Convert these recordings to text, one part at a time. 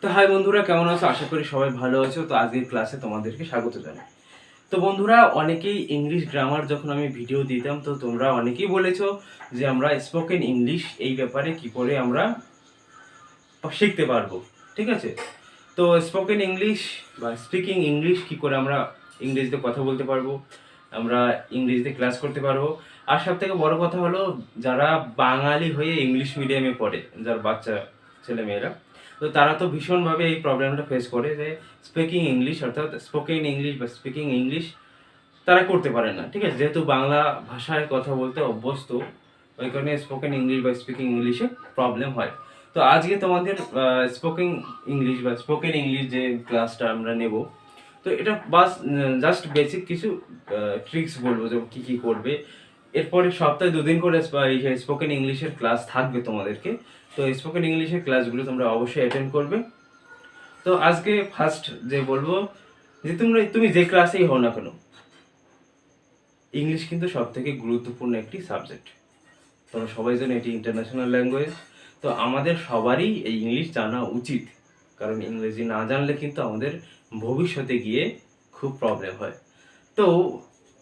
তো হাই বন্ধুরা, কেমন আছো? আশা করি সবাই ভালো আছো। তো আজকের ক্লাসে তোমাদেরকে স্বাগত জানাই। তো বন্ধুরা, অনেকেই ইংলিশ গ্রামার যখন আমি ভিডিও দিতাম, তো তোমরা অনেকেই বলেছো যে আমরা স্পোকেন ইংলিশ এই ব্যাপারে কি করে আমরা শিখতে পারবো। ঠিক আছে, তো স্পোকেন ইংলিশ বা স্পিকিং ইংলিশ কি করে আমরা ইংরেজিতে কথা বলতে পারবো, আমরা ইংরেজিতে ক্লাস করতে পারবো। আর সব থেকে বড় কথা হলো, যারা বাঙালি হয়ে ইংলিশ মিডিয়ামে পড়ে, যার বাচ্চা ছেলেমেয়েরা, তো তারা তো ভীষণভাবে এই প্রবলেমটা ফেস করে যে স্পিকিং ইংলিশ অর্থাৎ স্পোকেন ইংলিশ বা স্পিকিং ইংলিশ তারা করতে পারে না। ঠিক আছে, যেহেতু বাংলা ভাষায় কথা বলতে অভ্যস্ত, ওই কারণে স্পোকেন ইংলিশ বা স্পিকিং ইংলিশে প্রবলেম হয়। তো আজকে তোমাদের স্পোকেন ইংলিশ বা স্পোকেন ইংলিশ যে ক্লাসটা আমরা নেব, তো এটা বাস জাস্ট বেসিক কিছু ট্রিক্স বলবো যে কী কী করবে। এরপরে সপ্তাহে 2 দিন করে স্পোকেন ইংলিশের ক্লাস থাকবে তোমাদেরকে। তো স্পোকেন ইংলিশের ক্লাসগুলো তোমরা অবশ্যই অ্যাটেন্ড করবে। তো আজকে ফার্স্ট যে বলবো, যে তুমি যে ক্লাসেই হও না কেন, ইংলিশ কিন্তু সব থেকে গুরুত্বপূর্ণ একটি সাবজেক্ট। তোমরা সবাই জানো এটি ইন্টারন্যাশনাল ল্যাঙ্গুয়েজ। তো আমাদের সবারই এই ইংলিশ জানা উচিত, কারণ ইংরেজি না জানলে কিন্তু আমাদের ভবিষ্যতে গিয়ে খুব প্রবলেম হয়। তো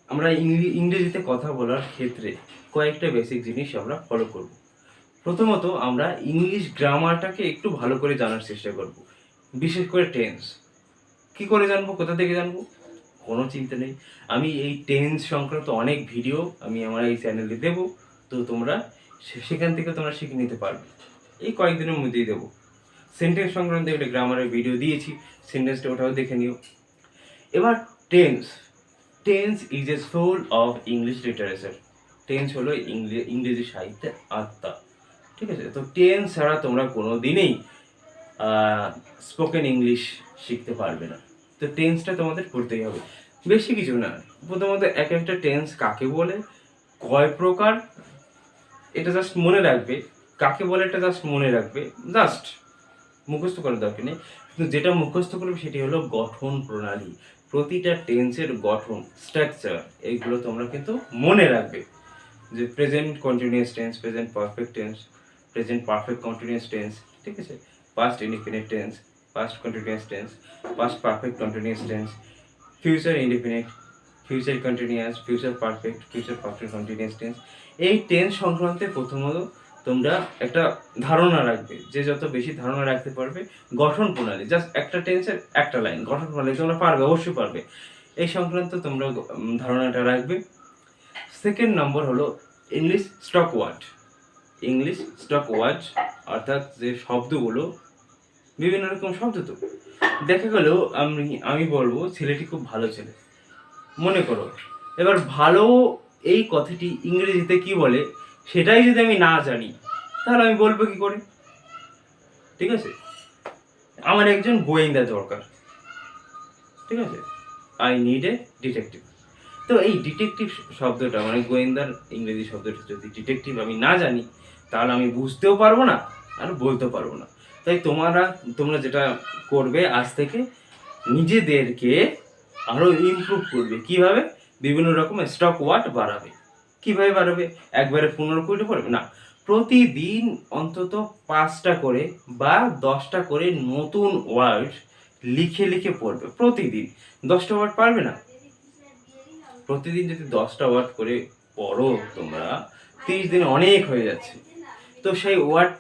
আমরা ইংরেজিতে কথা বলার ক্ষেত্রে কয়েকটা বেসিক জিনিস আমরা ফলো করব। প্রথমত, আমরা ইংলিশ গ্রামারটাকে একটু ভালো করে জানার চেষ্টা করব, বিশেষ করে টেন্স। কি করে জানবো, কোথা থেকে জানবো? কোনো চিন্তা নেই, আমি এই টেন্স সংক্রান্ত অনেক ভিডিও আমি আমার এই চ্যানেলে দেবো। তো তোমরা সেখান থেকে তোমরা শিখে নিতে পারবে, এই কয়েকদিনের মধ্যেই দেবো। সেন্টেন্স সংক্রান্ত একটা গ্রামারের ভিডিও দিয়েছি, সেন্টেন্সটা ওটাও দেখে নিও। এবার tense. Tense is a soul of English literature. Tense হলো ইংরেজি সাহিত্যের আত্মা। ঠিক আছে, তো টেন্স ছাড়া তোমরা কোনো দিনেই স্পোকেন ইংলিশ শিখতে পারবে না। তো টেন্সটা তোমাদের করতেই হবে, বেশি কিছু না। প্রথমত এক একটা টেন্স কাকে বলে, কয় প্রকার, এটা জাস্ট মনে রাখবে। কাকে বলে এটা জাস্ট মনে রাখবে, জাস্ট মুখস্থ করার দরকার নেই। কিন্তু যেটা মুখস্থ করবে সেটি হলো গঠন প্রণালী, প্রতিটা টেন্সের গঠন, স্ট্রাকচার, এইগুলো তোমরা কিন্তু মনে রাখবে। যে present continuous tense, present perfect tense, present perfect continuous tense, ঠিক আছে, past indefinite tense, past continuous tense, past perfect continuous tense, future indefinite, future continuous, future perfect continuous tense. এই টেন্স সংক্রান্তে প্রথমত তোমরা একটা ধারণা রাখবে, যে যত বেশি ধারণা রাখতে পারবে। গঠন প্রণালী, জাস্ট একটা টেন্সের একটা লাইন গঠন প্রণালী তোমরা পারবে, অবশ্যই পারবে। এই সংক্রান্ত তোমরা ধারণাটা রাখবে। সেকেন্ড নম্বর হলো English stock word. English stock word অর্থাৎ যে শব্দগুলো, বিভিন্ন রকম শব্দ, তো দেখা গেল আমি বলবো ছেলেটি খুব ভালো ছেলে, মনে করো। এবার ভালো এই কথাটি ইংরেজিতে কি বলে সেটাই যদি আমি না জানি, তাহলে আমি বলবো কি করে? ঠিক আছে, আমার একজন গোয়েন্দা দরকার, ঠিক আছে, আই নিড এ ডিটেকটিভ। তো এই ডিটেকটিভ শব্দটা মানে গোয়েন্দার ইংরেজি শব্দটা যদি ডিটেকটিভ আমি না জানি, তাহলে আমি বুঝতেও পারবো না আর বলতেও পারবো না। তাই তোমরা যেটা করবে, আজ থেকে নিজেদেরকে আরো ইমপ্রুভ করবে। কিভাবে? বিভিন্ন রকম স্টক ওয়ার্ড বাড়াবে। কিভাবে বাড়াবে? একবারে 15-20টা পড়বে না, প্রতিদিন অন্তত 5টা করে বা 10টা করে নতুন ওয়ার্ড লিখে লিখে পড়বে। প্রতিদিন 10টা ওয়ার্ড পারবে না? প্রতিদিন যদি 10টা ওয়ার্ড করে পড়ো তোমরা, 30 দিনে অনেক হয়ে যাচ্ছে। তো সেই ওয়ার্ড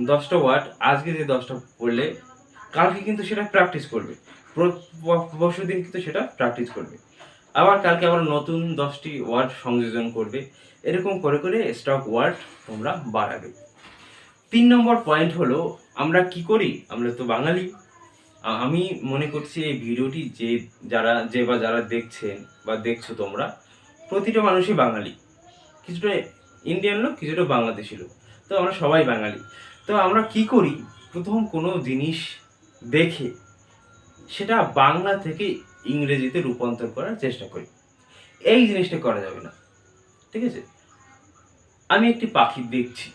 10টা ওয়ার্ড আজকে যে 10টা পড়লে, কালকে কিন্তু সেটা প্র্যাকটিস করবে, পরশু দিন কিন্তু সেটা প্র্যাকটিস করবে, আবার কালকে আবার নতুন 10টি ওয়ার্ড সংযোজন করবে। এরকম করে করে স্টক ওয়ার্ড তোমরা বাড়াবে। 3 নম্বর পয়েন্ট হলো, আমরা কি করি, আমরা তো বাঙালি। আমি মনে করছি এই ভিডিওটি যারা দেখছেন বা দেখছো তোমরা, প্রতিটা মানুষই বাঙালি, কিছুটা ইন্ডিয়ান লোক, কিছুটা বাংলাদেশি লোক। তো আমরা সবাই বাঙালি। তো আমরা কি করি, প্রথম কোনো জিনিস দেখে সেটা বাংলা থেকে ইংরেজিতে রূপান্তর করার চেষ্টা করি। এই জিনিসটা করা যাবে না, ঠিক আছে। আমি একটি পাখি দেখছি,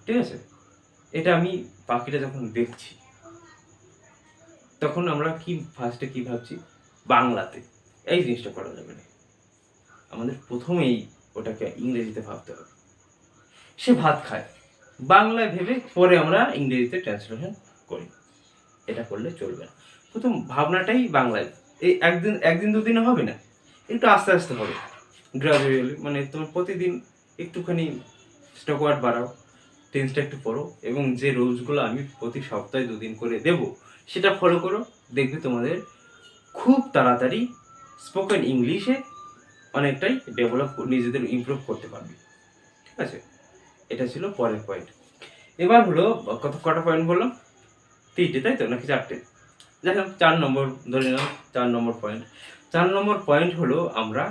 ঠিক আছে, এটা আমি পাখিটা যখন দেখছি, তখন আমরা ফার্স্টে কি ভাবছি, বাংলাতে। এই জিনিসটা করা যাবে না, আমাদের প্রথমেই ওটাকে ইংরেজিতে ভাবতে হবে। সে ভাত খায়, বাংলায় ভেবে পরে আমরা ইংরেজিতে ট্রান্সলেশন করি, এটা করলে চলবে না। প্রথম ভাবনাটাই বাংলায়, এই একদিন দুদিনে হবে না, একটু আস্তে আস্তে হবে, গ্রাজুয়ালি। মানে তোমার প্রতিদিন একটুখানি স্টক ওয়ার্ড বাড়াও, টেন্সটা একটু পড়ো, এবং যে রুলসগুলো আমি প্রতি সপ্তাহে 2 দিন করে দেবো সেটা ফলো করো। দেখবে তোমাদের খুব তাড়াতাড়ি স্পোকেন ইংলিশে অনেকটাই ডেভেলপ, নিজেদের ইমপ্রুভ করতে পারবে। ঠিক আছে, এটা ছিল পরের পয়েন্ট। এবার হলো কটা পয়েন্ট বললাম? 3টে, তাই তো, নাকি 4টে? যাই হোক, 4 নম্বর ধরে নিলাম, 4 নম্বর পয়েন্ট। 4 নম্বর পয়েন্ট হলো আমরা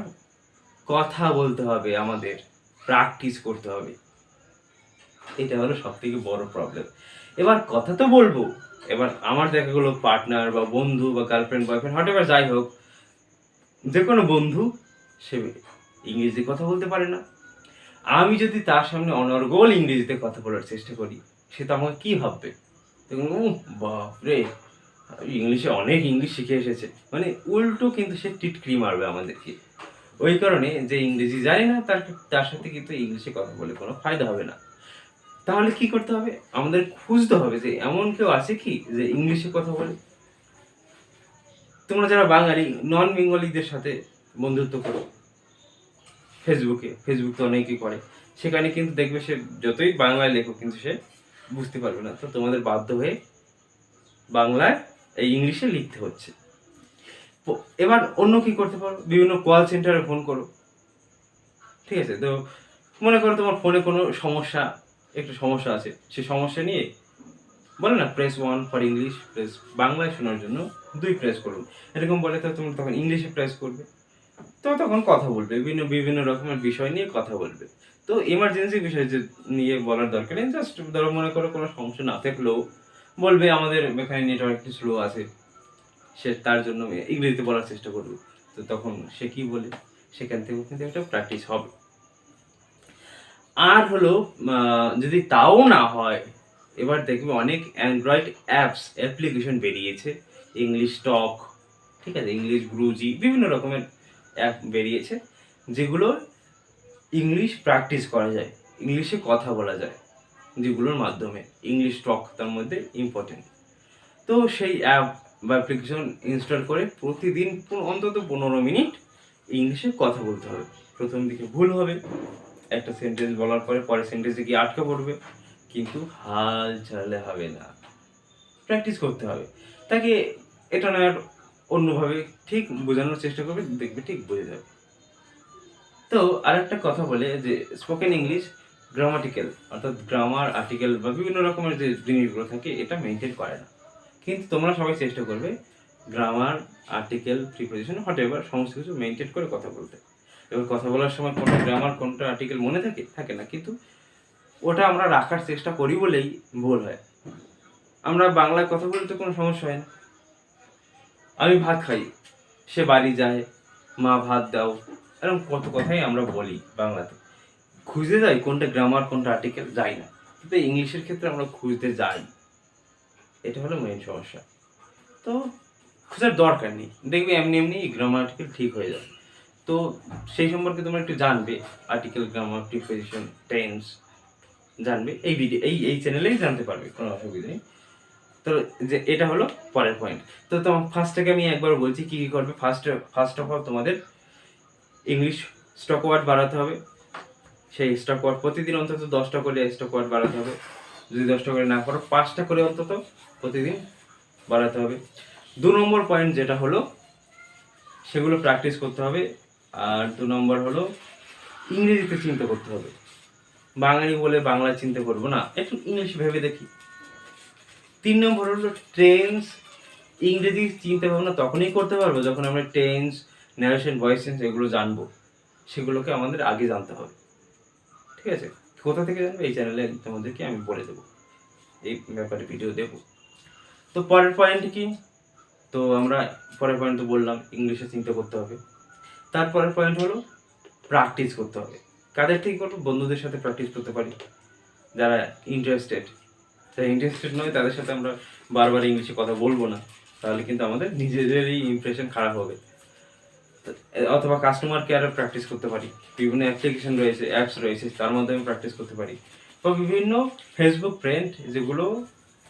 কথা বলতে হবে, আমাদের প্র্যাকটিস করতে হবে। এটা হলো সব থেকে বড় প্রবলেম। এবার কথা তো বলবো, এবার আমার দেখা গেলো পার্টনার বা বন্ধু বা গার্লফ্রেন্ড বয়ফ্রেন্ড হোয়াটএভার যাই হোক, যে কোনো বন্ধু, সে ইংরেজি কথা বলতে পারে না। আমি যদি তার সামনে অনর্গল ইংরেজিতে কথা বলার চেষ্টা করি, সে তো আমাকে কি ভাববে? বাপরে, ইংলিশে অনেক ইংলিশ শিখে এসেছে, মানে উল্টো কিন্তু সে টিটকিরি মারবে আমাদেরকে। ওই কারণে যে ইংরেজি জানে না তার সাথে কিন্তু ইংলিশে কথা বলে কোনো ফায়দা হবে না। তাহলে কি করতে হবে? আমাদের খুঁজতে হবে যে এমন কেউ আছে কি যে ইংলিশে কথা বলে। তোমরা যারা বাঙালি, নন বেঙ্গলিদের সাথে বন্ধুত্ব করো ফেসবুক তো অনেকেই করে, সেখানে কিন্তু দেখবে সে যতই বাংলায় লেখো কিন্তু সে বুঝতে পারবে না। তো তোমাদের বাধ্য হয়ে বাংলায় এই ইংলিশে লিখতে হচ্ছে। এবার অন্য কি করতে পারো? বিভিন্ন কল সেন্টারে ফোন করো। ঠিক আছে, তো মনে করো তোমার ফোনে কোনো একটু সমস্যা আছে, সেই সমস্যা নিয়ে বলে না, প্রেস 1 ফর ইংলিশ, প্রেস বাংলায় শোনার জন্য 2 প্রেস করুন, এরকম বলে। তো তুমি তখন ইংলিশে প্রেস করবে, তো তখন কথা বলবে, বিভিন্ন রকমের বিষয় নিয়ে কথা বলবে। তো এমার্জেন্সি বিষয় যে নিয়ে বলার দরকার নেই, জাস্ট ধরো মনে করো কোনো সমস্যা না থাকলেও বলবে আমাদের এখানে নেটওয়ার্ক একটু স্লো আছে, সে তার জন্য ইংরেজিতে বলার চেষ্টা করবে। তো তখন সে কি বলে, সেখান থেকেও কিন্তু একটা প্র্যাকটিস হবে। আর হলো যদি তাও না হয়, এবার দেখবে অনেক অ্যান্ড্রয়েড অ্যাপ্লিকেশন বেরিয়েছে, ইংলিশ টক, ঠিক আছে, ইংলিশ গুরুজি, বিভিন্ন রকমের অ্যাপ বেরিয়েছে যেগুলো ইংলিশ প্র্যাকটিস করা যায়, ইংলিশে কথা বলা যায়, যেগুলোর মাধ্যমে ইংলিশ টক তার মধ্যে ইম্পর্টেন্ট। তো সেই অ্যাপ বা অ্যাপ্লিকেশন ইনস্টল করে প্রতিদিন অন্তত 15 মিনিট ইংলিশে কথা বলতে হবে। প্রথম দিকে ভুল হবে, একটা সেন্টেন্স বলার পরে পরের সেন্টেন্সে গিয়ে আটকে পড়বে, কিন্তু হাল ছাড়লে হবে না, প্র্যাকটিস করতে হবে তাকে। এটা না অন্যভাবে ঠিক বোঝানোর চেষ্টা করবে, দেখবে ঠিক বুঝে যাবে। তো আরেকটা কথা বলে যে স্পোকেন ইংলিশ গ্রামাটিক্যাল, অর্থাৎ গ্রামার, আর্টিকেল বা বিভিন্ন রকমের যে জিনিসগুলো থাকে এটা মেনটেন করে না। কিন্তু তোমরা সবাই চেষ্টা করবে গ্রামার, আর্টিকেল, প্রিপোজিশন হোয়াটএভার সমস্ত কিছু মেনটেন করে কথা বলতে। এবার কথা বলার সময় কোনটা গ্রামার কোনটা আর্টিকেল মনে থাকে না, কিন্তু ওটা আমরা রাখার চেষ্টা করি বলেই ভুল হয়। আমরা বাংলায় কথা বলতে কোনো সমস্যা হয় না। আমি ভাত খাই, সে বাড়ি যায়, মা ভাত দাও, এরকম কত কথাই আমরা বলি বাংলাতে। খুঁজে যাই কোনটা গ্রামার কোনটা আর্টিকেল, যাই না। কিন্তু ইংলিশের ক্ষেত্রে আমরা খুঁজতে যাই, এটা হলো মেইন সমস্যা। তো খোঁজার দরকার নেই, দেখবে এমনি এমনি গ্রামার আর্টিকেল ঠিক হয়ে যাবে। তো সেই সম্পর্কে তোমরা একটু জানবে, আর্টিকেল, গ্রামার, প্রিপোজিশন, টেন্স জানবে এই এই চ্যানেলেই জানতে পারবে, কোনো অসুবিধা নেই। তো যে এটা হলো পরের পয়েন্ট। তো তোমার ফার্স্টটাকে আমি একবার বলছি কি করবে। ফার্স্ট অফ অল তোমাদের ইংলিশ স্টক ওয়ার্ড বাড়াতে হবে। সেই স্টক ওয়ার্ড প্রতিদিন অন্তত 10টা করে স্টক ওয়ার্ড বাড়াতে হবে। যদি 10টা করে না করো, 5টা করে অন্তত প্রতিদিন বাড়াতে হবে। 2 নম্বর পয়েন্ট যেটা হলো, সেগুলো প্র্যাকটিস করতে হবে। আর 2 নম্বর হলো ইংরেজিতে চিন্তা করতে হবে। বাঙালি বলে বাংলা চিন্তা করবো না, একটু ইংলিশ ভেবে দেখি। 3 নম্বর হলো টেন্স। ইংরেজি চিন্তা ভাবনা তখনই করতে পারবো যখন আমরা টেন্স, ন্যারেশন, ভয়েস চেঞ্জ এগুলো জানবো। সেগুলোকে আমাদের আগে জানতে হবে। ঠিক আছে, কোথা থেকে জানবো? এই চ্যানেলে তোমাদেরকে আমি বলে দেবো, এই ব্যাপারে ভিডিও দেবো। তো পরের পয়েন্ট কি? তো আমরা পরের পয়েন্ট তো বললাম ইংলিশে চিন্তা করতে হবে। তারপরের পয়েন্ট হলো প্র্যাকটিস করতে হবে। কাদের ঠিক করবো? বন্ধুদের সাথে প্র্যাকটিস করতে পারি, যারা ইন্টারেস্টেড নয় তাদের সাথে আমরা বারবার ইংলিশে কথা বলবো না, তাহলে কিন্তু আমাদের নিজেদেরই ইমপ্রেশন খারাপ হবে। অথবা কাস্টমার কেয়ারে প্র্যাকটিস করতে পারি, বিভিন্ন অ্যাপ্লিকেশন রয়েছে, অ্যাপস রয়েছে, তার মাধ্যমে প্র্যাকটিস করতে পারি। বা বিভিন্ন ফেসবুক ফ্রেন্ড যেগুলো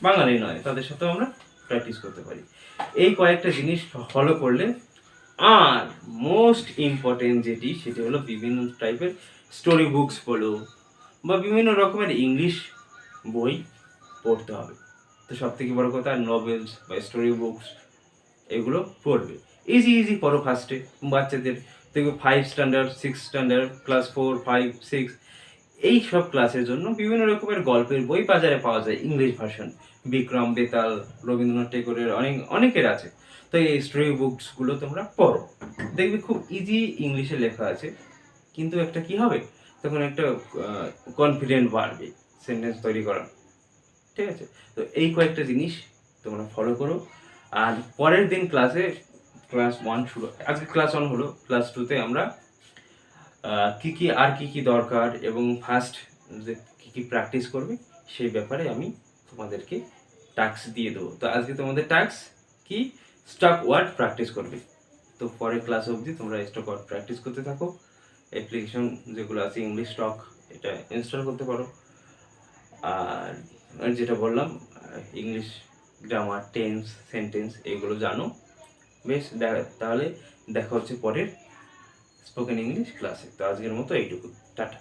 বাঙালি নয় তাদের সাথেও আমরা প্র্যাকটিস করতে পারি। এই কয়েকটা জিনিস ফলো করলে, আর মোস্ট ইম্পর্টেন্ট যেটি সেটি হলো বিভিন্ন টাইপের স্টোরি বুকস বলো বা বিভিন্ন রকমের ইংলিশ বই পড়তে হবে। তো সব থেকে বড় কথা নভেলস বা স্টোরি বুকস এগুলো পড়বে। ইজি ইজি পড়ো ফার্স্টে। বাচ্চাদের দেখবে 5 স্ট্যান্ডার্ড 6 স্ট্যান্ডার্ড ক্লাস 4 5 6 এই সব ক্লাসের জন্য বিভিন্ন রকমের গল্পের বই বাজারে পাওয়া যায় ইংলিশ ভার্সন। বিক্রম বেতাল, রবীন্দ্রনাথ টেগোরের অনেকের আছে। তো এই স্টোরি বুকসগুলো তোমরা পড়ো, দেখবে খুব ইজি ইংলিশে লেখা আছে, কিন্তু একটা কি হবে তখন একটা কনফিডেন্ট বাড়বে সেন্টেন্স তৈরি করা। ঠিক আছে, তো এই কয়েকটা জিনিস তোমরা ফলো করো। আর পরের দিন ক্লাস 1 শুরু, আজকে ক্লাস 1 হলো, ক্লাস 2তে আমরা কি কি দরকার এবং ফার্স্ট যে কি প্র্যাকটিস করবে সেই ব্যাপারে আমি তোমাদেরকে টাস্ক দিয়ে দেবো। তো আজকে তোমাদের টাস্ক কি, স্টক ওয়ার্ড প্র্যাকটিস করবে। তো পরের ক্লাস অবধি তোমরা স্টক ওয়ার্ড প্র্যাকটিস করতে থাকো। অ্যাপ্লিকেশন যেগুলো আছে ইংলিশ স্টক, এটা ইনস্টল করতে পারো। আর যেটা বললাম ইংলিশ গ্রামার, টেন্স, সেন্টেন্স এগুলো জানো। বেশ, তাহলে দেখা হচ্ছে পরের স্পোকেন ইংলিশ ক্লাসে। তো আজকের মতো এইটুকু, টাটা।